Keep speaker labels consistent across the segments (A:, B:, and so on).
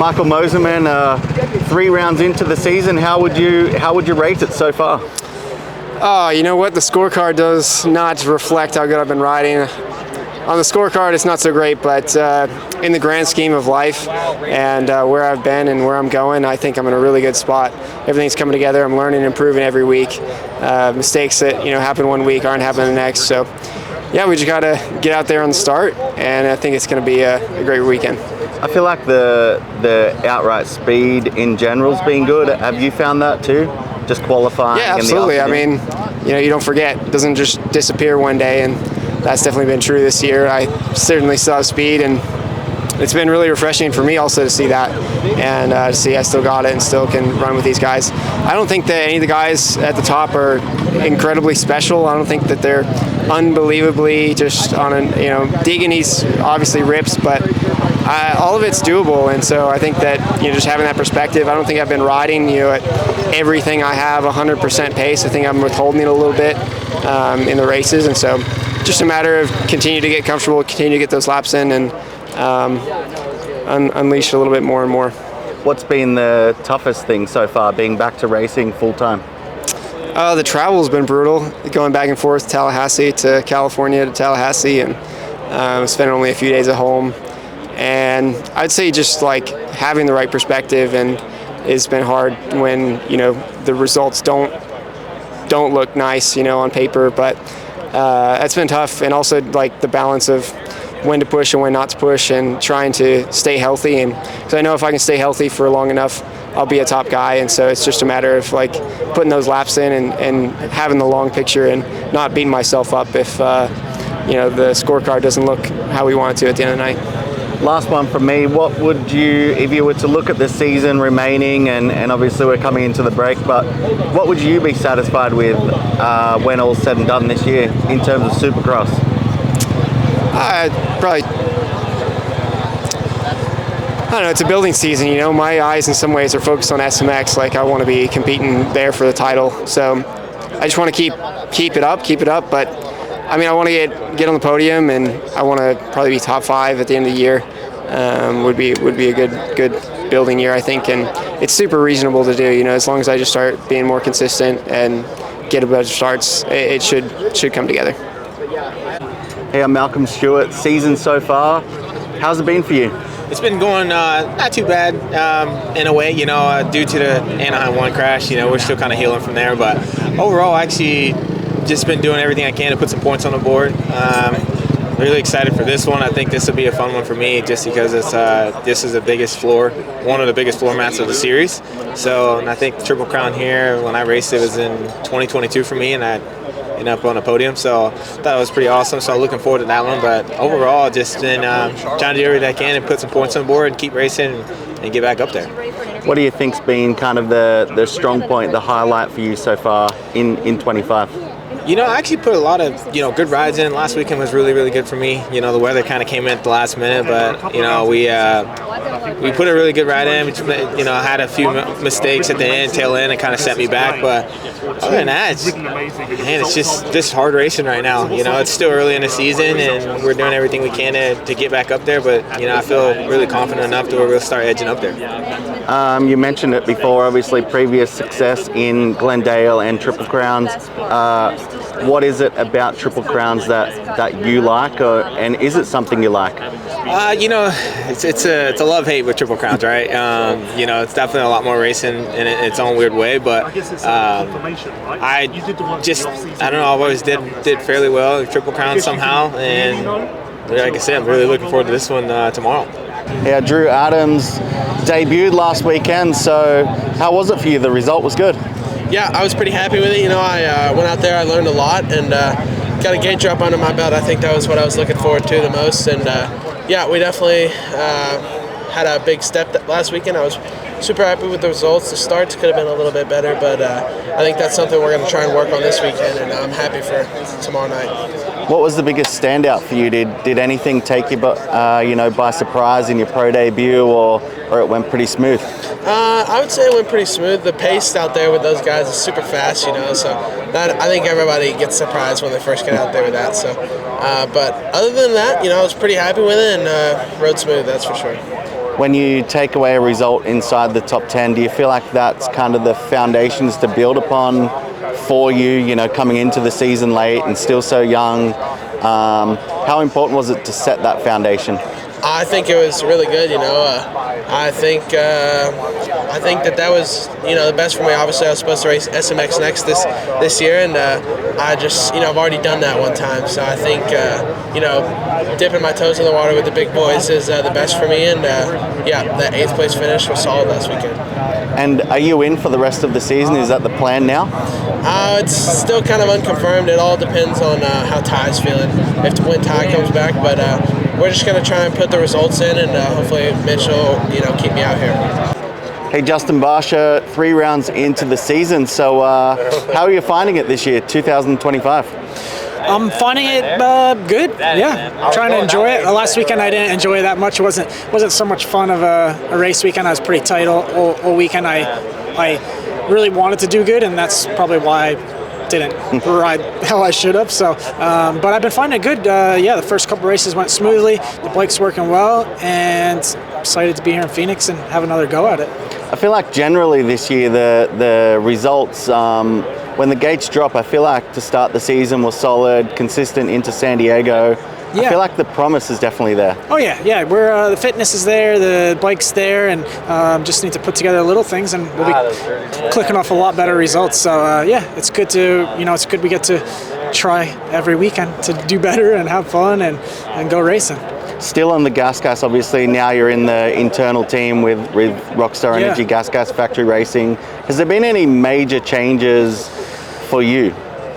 A: Michael Mosiman, 3 rounds into the season, how would you rate it so far?
B: Oh, you know what? The scorecard does not reflect how good I've been riding. On the scorecard, it's not so great, but in the grand scheme of life and where I've been and where I'm going, I think I'm in a really good spot. Everything's coming together. I'm learning and improving every week. Mistakes that happen one week aren't happening the next. So, yeah, we just got to get out there on the start, and I think it's going to be a great weekend.
A: I feel like the outright speed in general's been good. Have you found that too? Just qualifying?
B: Yeah, absolutely. I mean, you don't forget. It doesn't just disappear one day, and that's definitely been true this year. I certainly still have speed, and it's been really refreshing for me also to see that and to see I still got it and still can run with these guys. I don't think that any of the guys at the top are incredibly special. I don't think that they're unbelievably just on Deegan, he's obviously rips, but all of it's doable, and so I think that just having that perspective, I don't think I've been riding at everything I have 100% pace. I think I'm withholding it a little bit in the races, and so just a matter of continue to get comfortable, continue to get those laps in, and unleash a little bit more and more.
A: What's been the toughest thing so far, being back to racing full time?
B: The travel's been brutal, going back and forth Tallahassee to California to Tallahassee, and spending only a few days at home. And I'd say just like having the right perspective, and it's been hard when the results don't look nice on paper, but that's been tough. And also like the balance of when to push and when not to push, and trying to stay healthy. And because I know if I can stay healthy for long enough, I'll be a top guy. And so it's just a matter of like putting those laps in and having the long picture and not beating myself up if the scorecard doesn't look how we want it to at the end of the night.
A: Last one from me. What would you, if you were to look at the season remaining, and obviously we're coming into the break, but what would you be satisfied with when all's said and done this year in terms of Supercross?
B: Probably, I don't know, it's a building season, my eyes in some ways are focused on SMX, like I want to be competing there for the title. So I just want to keep it up, but I mean, I want to get on the podium, and I want to probably be top 5 at the end of the year. Would be a good building year, I think, and it's super reasonable to do. As long as I just start being more consistent and get a bunch of starts, it should come together.
A: Hey, I'm Malcolm Stewart. Season so far, how's it been for you?
C: It's been going not too bad in a way, due to the Anaheim 1 crash. We're still kind of healing from there, but overall, actually, just been doing everything I can to put some points on the board. Really excited for this one. I think this will be a fun one for me, just because this is the biggest floor, one of the biggest floor mats of the series. So, and I think the Triple Crown here, when I raced it, was in 2022 for me, and I ended up on the podium. So I thought it was pretty awesome. So looking forward to that one. But overall, just been trying to do everything I can and put some points on the board and keep racing and get back up there.
A: What do you think's been kind of the strong point, the highlight for you so far in 25?
C: I actually put a lot of, good rides in. Last weekend was really, really good for me. The weather kind of came in at the last minute, but, we put a really good ride in. We, had a few mistakes at the end, tail end, and kind of set me back. But other than that, it's just hard racing right now. It's still early in the season, and we're doing everything we can to get back up there. But, I feel really confident enough to where we'll start edging up there.
A: You mentioned it before, obviously, previous success in Glendale and Triple Crowns. What is it about Triple Crowns that you like, and is it something you like?
C: It's a love-hate with Triple Crowns, right? It's definitely a lot more racing in its own weird way, but I don't know, I've always did fairly well at Triple Crowns somehow, and like I said, I'm really looking forward to this one tomorrow.
A: Yeah, Drew Adams debuted last weekend, so how was it for you? The result was good.
D: Yeah, I was pretty happy with it. I went out there, I learned a lot, and got a gate drop under my belt. I think that was what I was looking forward to the most. And yeah, we definitely had a big step last weekend. I was super happy with the results. The starts could have been a little bit better, but I think that's something we're going to try and work on this weekend, and I'm happy for tomorrow night.
A: What was the biggest standout for you? Did anything take you by surprise in your pro debut, or it went pretty smooth?
D: I would say it went pretty smooth. The pace out there with those guys is super fast, so that, I think everybody gets surprised when they first get out there with that. So, but other than that, I was pretty happy with it and rode smooth, that's for sure.
A: When you take away a result inside the top 10, do you feel like that's kind of the foundations to build upon for you, coming into the season late and still so young? How important was it to set that foundation?
D: I think it was really good. I think that was the best for me. Obviously, I was supposed to race SMX next this year, and I just I've already done that one time. So I think dipping my toes in the water with the big boys is the best for me. And that 8th place finish was solid last weekend.
A: And are you in for the rest of the season? Is that the plan now?
D: It's still kind of unconfirmed. It all depends on how Ty's feeling, when Ty comes back. But we're just going to try and put the results in, and hopefully Mitch will keep me out here.
A: Hey, Justin, Barcia, 3 rounds into the season. So how are you finding it this year, 2025?
E: I'm finding it good. Yeah, I'm trying to enjoy it. Last weekend I didn't enjoy it that much. It wasn't so much fun of a race weekend. I was pretty tight all weekend. I really wanted to do good, and that's probably why I didn't ride how I should have. So, but I've been finding it good. The first couple races went smoothly. The bike's working well, and excited to be here in Phoenix and have another go at it.
A: I feel like generally this year the results, when the gates drop, I feel like to start the season was solid, consistent into San Diego. Yeah. I feel like the promise is definitely there.
E: Oh yeah. We're the fitness is there, the bike's there, and just need to put together little things, and we'll be clicking off a lot better results. So it's good to it's good we get to try every weekend to do better and have fun and go racing.
A: Still on the gas, obviously. Now you're in the internal team with Rockstar Energy Gas Factory Racing. Has there been any major changes for you?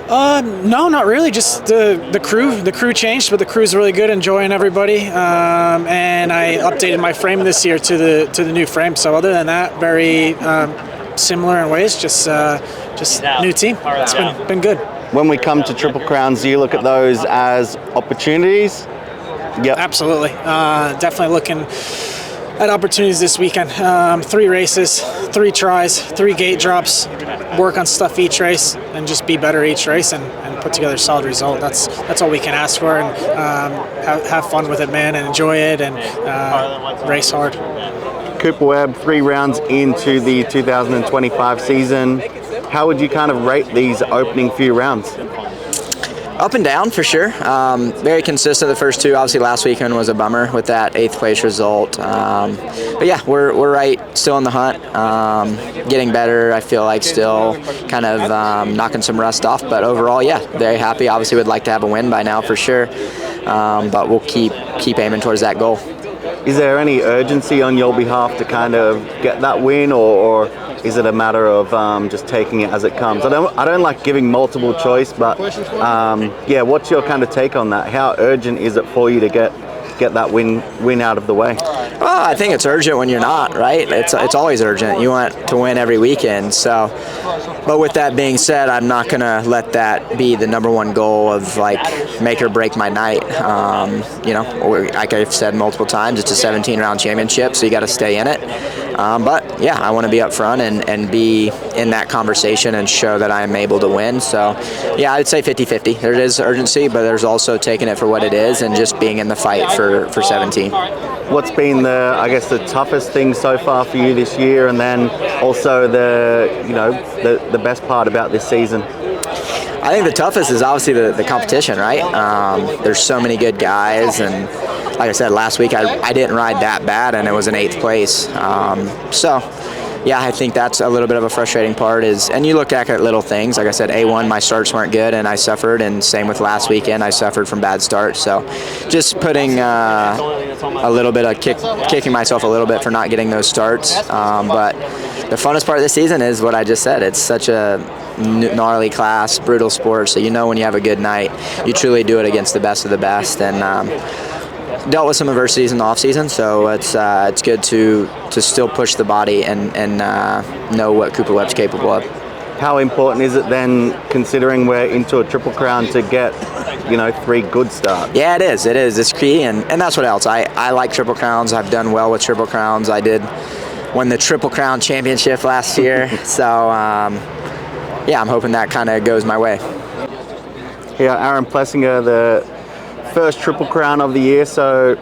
E: No, not really. Just the crew. The crew changed, but the crew's really good, enjoying everybody. And I updated my frame this year to the new frame. So other than that, very similar in ways. Just new team. It's been good.
A: When we come to Triple Crowns, do you look at those as opportunities?
E: Yep. Absolutely. Definitely looking at opportunities this weekend. 3 races, 3 tries, 3 gate drops, work on stuff each race, and just be better each race and put together a solid result. That's all we can ask for, and have fun with it, man, and enjoy it, and race hard.
A: Cooper Webb, 3 rounds into the 2025 season. How would you kind of rate these opening few rounds?
F: Up and down for sure. Very consistent the first 2. Obviously last weekend was a bummer with that 8th place result. But yeah, we're right, still in the hunt. Getting better, I feel like, still kind of knocking some rust off. But overall, yeah, very happy. Obviously would like to have a win by now for sure. But we'll keep aiming towards that goal.
A: Is there any urgency on your behalf to kind of get that win, or is it a matter of just taking it as it comes? I don't like giving multiple choice, but what's your kind of take on that? How urgent is it for you to get that win out of the way?
F: Well, I think it's urgent when you're not, right? It's always urgent. You want to win every weekend. So, but with that being said, I'm not gonna let that be the number one goal of like make or break my night. Like I've said multiple times, it's a 17-round championship, so you got to stay in it. But yeah, I want to be up front and be in that conversation and show that I'm able to win. So yeah, I'd say 50-50. There is urgency, but there's also taking it for what it is and just being in the fight for 17.
A: What's been the toughest thing so far for you this year, and then also the best part about this season?
F: I think the toughest is obviously the competition, right? There's so many good guys, and like I said, last week I didn't ride that bad, and it was an 8th place. Yeah, I think that's a little bit of a frustrating part and you look at little things. Like I said, A1, my starts weren't good, and I suffered, and same with last weekend, I suffered from bad starts. So just putting a little bit of kicking myself a little bit for not getting those starts. But the funnest part of this season is what I just said. It's such a gnarly class, brutal sport, so when you have a good night, you truly do it against the best of the best. And dealt with some adversities in the off season, so it's good to still push the body and know what Cooper Webb's capable of.
A: How important is it then, considering we're into a Triple Crown, to get 3 good starts?
F: Yeah, it is. It's key, and that's what else. I like Triple Crowns. I've done well with Triple Crowns. I did win the Triple Crown Championship last year, so I'm hoping that kind of goes my way.
A: Yeah, Aaron Plessinger, the first Triple Crown of the year, so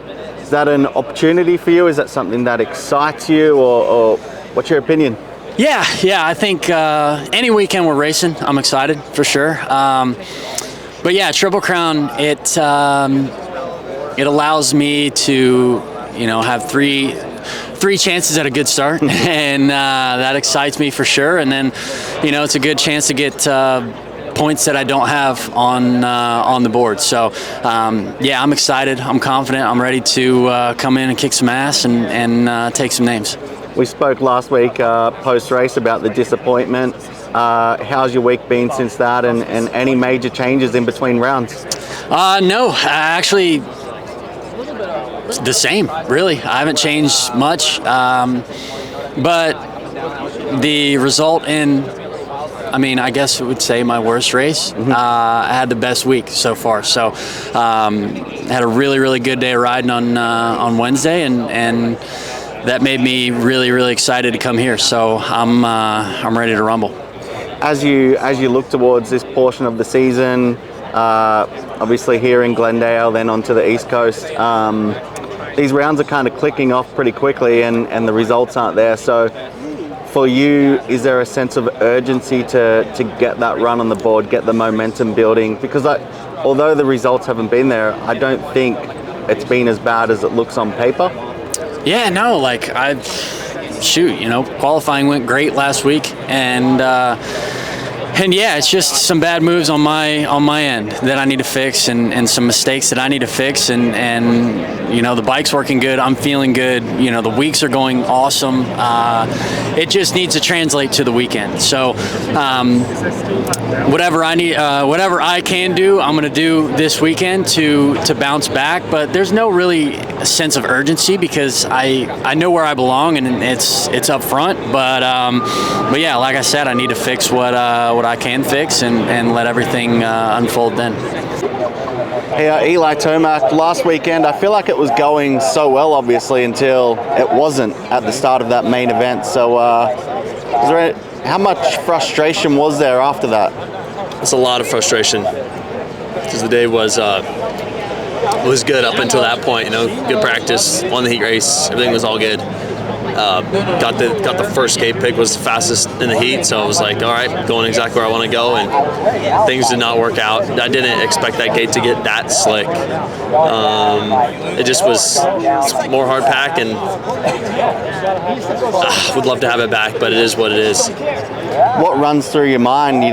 A: that an opportunity for you? Is that something that excites you, or what's your opinion?
G: Yeah, I think any weekend we're racing, I'm excited for sure. But yeah, Triple Crown, it allows me to, have three chances at a good start, and that excites me for sure. And then, it's a good chance to get points that I don't have on the board. So yeah, I'm excited. I'm confident. I'm ready to come in and kick some ass and take some names.
A: We spoke last week post-race about the disappointment. How's your week been since that, and any major changes in between rounds?
G: No, actually the same, really. I haven't changed much, but the result in, I guess I would say my worst race. I had the best week so far. So had a really, really good day of riding on Wednesday, and that made me really, really excited to come here. So I'm ready to rumble.
A: As you look towards this portion of the season, obviously here in Glendale, then onto the East Coast, these rounds are kind of clicking off pretty quickly, and the results aren't there. So for you, is there a sense of urgency to get that run on the board, get the momentum building? Because although the results haven't been there, I don't think it's been as bad as it looks on paper.
G: Yeah, no, qualifying went great last week, and yeah, it's just some bad moves on my end that I need to fix, and some mistakes that I need to fix, and the bike's working good. I'm feeling good. The weeks are going awesome. It just needs to translate to the weekend. So whatever I can do, I'm going to do this weekend to bounce back. But there's no really sense of urgency because I know where I belong, and it's up front. But yeah, like I said, I need to fix what I can fix and let everything unfold then.
A: Hey, Eli Tomac, last weekend, I feel like it was going so well, obviously, until it wasn't at the start of that main event. So how much frustration was there after that?
H: It's a lot of frustration because the day was good up until that point. Good practice, won the heat race, everything was all good. Got the first gate pick, was the fastest in the heat, so I was like, all right, going exactly where I want to go, and things did not work out. I didn't expect that gate to get that slick. It just was more hard pack, and would love to have it back, but it is what it is.
A: What runs through your mind,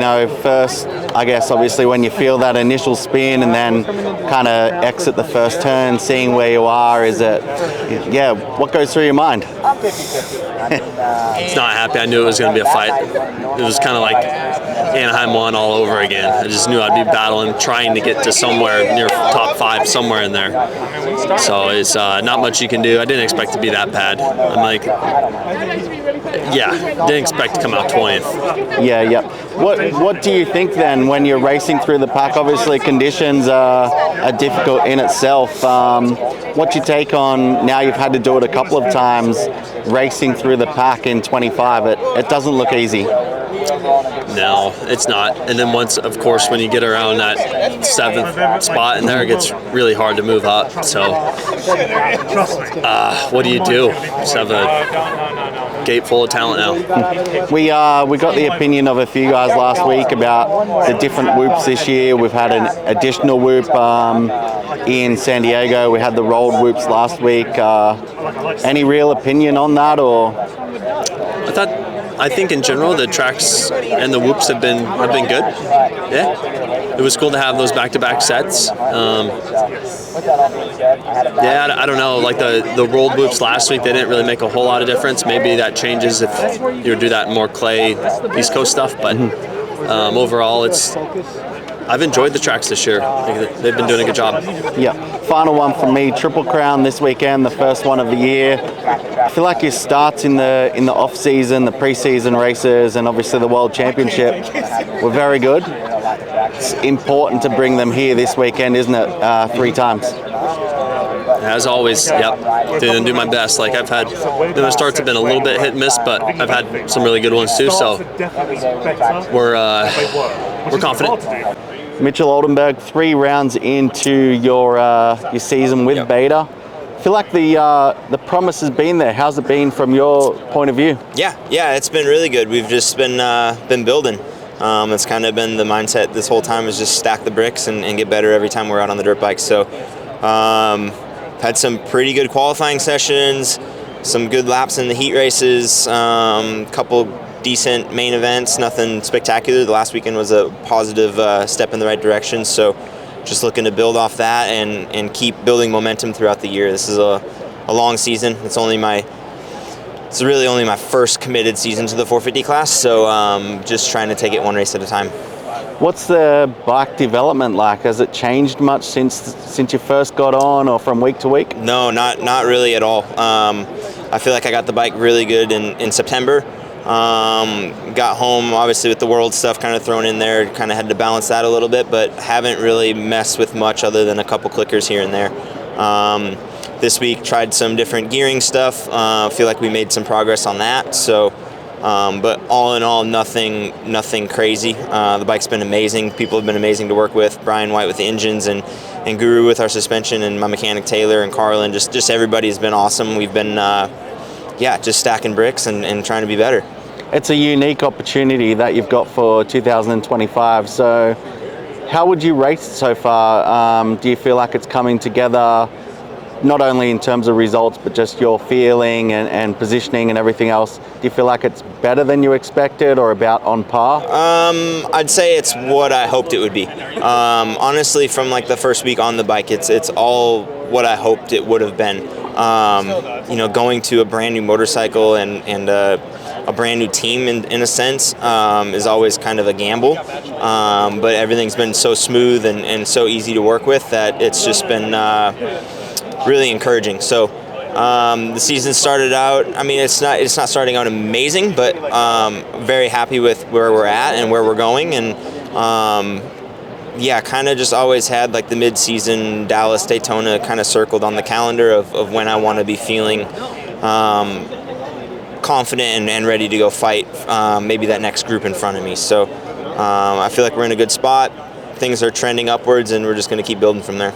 A: first, I guess, obviously, when you feel that initial spin and then kind of exit the first turn, seeing where you are, what goes through your mind?
H: It's not happy. I knew it was going to be a fight. It was kind of like Anaheim 1 all over again. I just knew I'd be battling, trying to get to somewhere near top 5, somewhere in there. So it's not much you can do. I didn't expect to be that bad. I'm like, didn't expect to come out 20th.
A: Yeah. What do you think then when you're racing through the pack? Obviously, conditions are difficult in itself. What's your take on, now you've had to do it a couple of times, racing through the pack in 25? It doesn't look easy.
H: No, it's not. And then once, of course, when you get around that 7th spot in there, it gets really hard to move up. So what do? Just have a gate full of talent now.
A: We got the opinion of a few guys last week about the different whoops this year. We've had an additional whoop in San Diego. We had the rolled whoops last week. Any real opinion on that, or?
H: I think in general the tracks and the whoops have been good. Yeah, it was cool to have those back-to-back sets. I don't know. Like the rolled whoops last week, they didn't really make a whole lot of difference. Maybe that changes if you do that in more clay East Coast stuff. But overall, I've enjoyed the tracks this year. They've been doing a good job.
A: Yeah. Final one from me. Triple Crown this weekend, the first one of the year. I feel like your starts in the off season, the pre-season races, and obviously the World Championship were very good. It's important to bring them here this weekend, isn't it? 3 times.
H: As always, yep. Do my best. Like I've had, the starts have been a little bit hit and miss, but I've had some really good ones too. So we're confident.
A: Mitchell Oldenburg, 3 rounds into your season with Beta. I feel like the promise has been there. How's it been from your point of view?
I: Yeah, it's been really good. We've just been building. It's kind of been the mindset this whole time, is just stack the bricks and get better every time we're out on the dirt bike. So had some pretty good qualifying sessions, some good laps in the heat races, couple decent main events, nothing spectacular. The last weekend was a positive step in the right direction. So just looking to build off that and keep building momentum throughout the year. This is a long season. It's really only my first committed season to the 450 class, so just trying to take it one race at a time.
A: What's the bike development like? Has it changed much since you first got on, or from week to week?
I: No, not really at all. I feel like I got the bike really good in September. Got home, obviously, with the world stuff kind of thrown in there, kind of had to balance that a little bit, but haven't really messed with much other than a couple clickers here and there. This week tried some different gearing stuff. Feel like we made some progress on that. So, but all in all, nothing crazy. The bike's been amazing. People have been amazing to work with. Brian White with the engines and Guru with our suspension, and my mechanic Taylor and Carlin. Just everybody's been awesome. We've been just stacking bricks and trying to be better.
A: It's a unique opportunity that you've got for 2025. So how would you rate it so far? Do you feel like it's coming together, not only in terms of results, but just your feeling and positioning and everything else? Do you feel like it's better than you expected, or about on par?
I: I'd say it's what I hoped it would be. Honestly, from like the first week on the bike, it's all what I hoped it would have been. Going to a brand new motorcycle and a brand new team in a sense is always kind of a gamble. But everything's been so smooth and so easy to work with that it's just been really encouraging. So the season started out, it's not starting out amazing, but very happy with where we're at and where we're going. And kind of just always had like the mid-season Dallas, Daytona kind of circled on the calendar of when I want to be feeling confident and ready to go fight maybe that next group in front of me. So I feel like we're in a good spot. Things are trending upwards, and we're just going to keep building from there.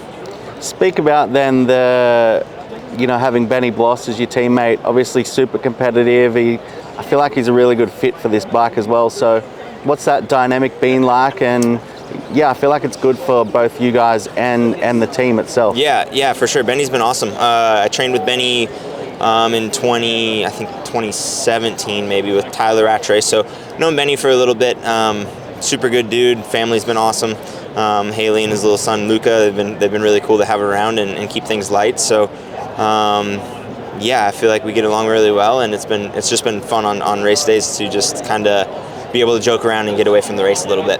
A: Speak about then having Benny Bloss as your teammate, obviously super competitive. I feel like he's a really good fit for this bike as well. So what's that dynamic been like? And I feel like it's good for both you guys and the team itself.
I: Yeah, for sure. Benny's been awesome. I trained with Benny in 2017 maybe with Tyler Rattray. So known Benny for a little bit. Super good dude. Family's been awesome. Haley and his little son Luca, they've been really cool to have around and keep things light. So I feel like we get along really well, and it's just been fun on race days to just kind of be able to joke around and get away from the race a little bit.